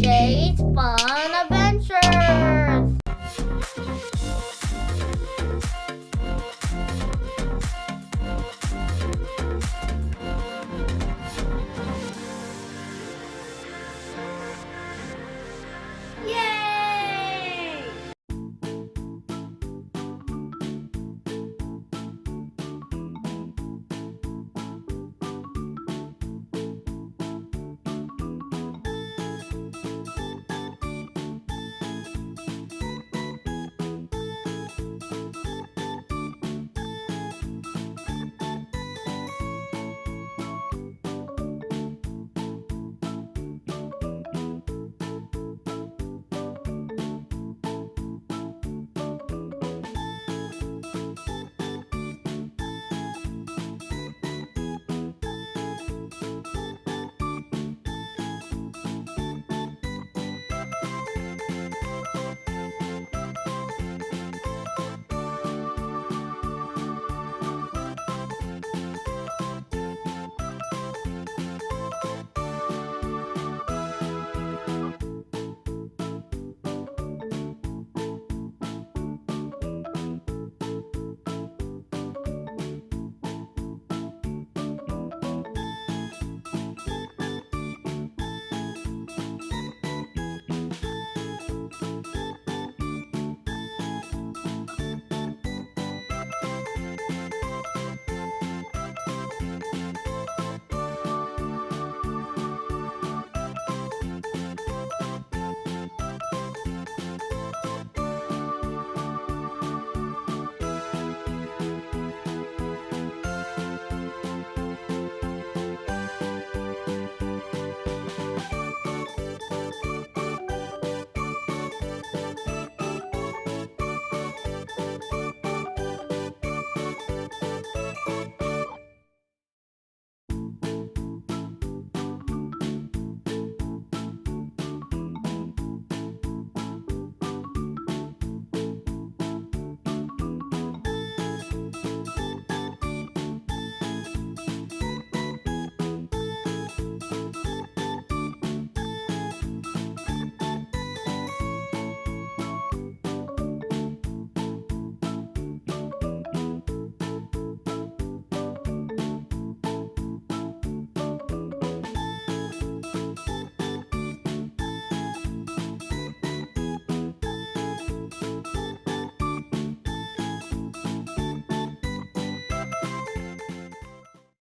Jay's Fun Adventures! Yay!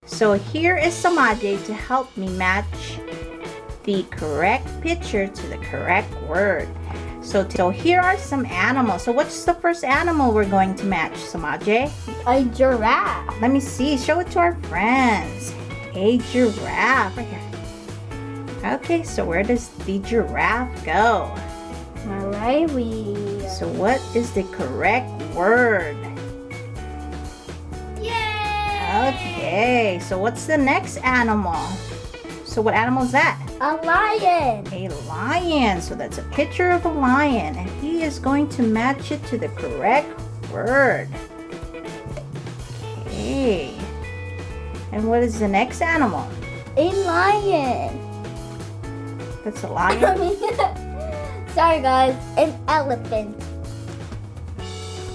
So here is Samaje to help me match the correct picture to the correct word. So here are some animals. So what's the first animal we're going to match, Samaje? A giraffe. Let me see. Show it to our friends. A giraffe. Right here. Okay, so where does the giraffe go? Alright, So what is the correct word? Okay, so what's the next animal? So what animal is that? A lion. A lion. So that's a picture of a lion, and he is going to match it to the correct word. Okay. And what is the next animal? A lion. That's a lion. Sorry guys, an elephant.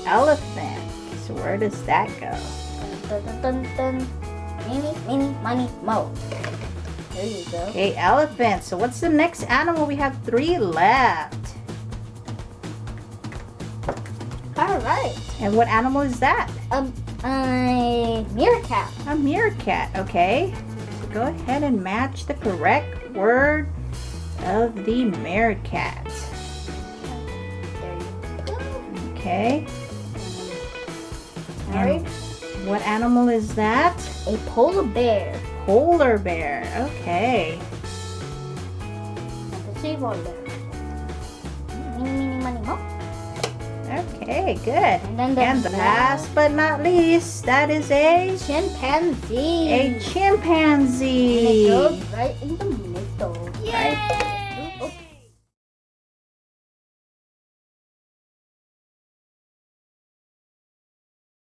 Elephant. So where does that go? Dun, dun, dun, dun. Mini, mini, money, mo. There you go. Okay, elephant. So what's the next animal? We have 3 left. Alright. And what animal is that? A meerkat. A meerkat. Okay. So go ahead and match the correct word of the meerkat. There you go. Okay. Alright. What animal is that? A polar bear. Polar bear. Okay. And a sea polar bear. Mini, mini, money, mo. Okay, good. And then the last but not least, that is a chimpanzee. chimpanzee. And it goes right in the middle. Right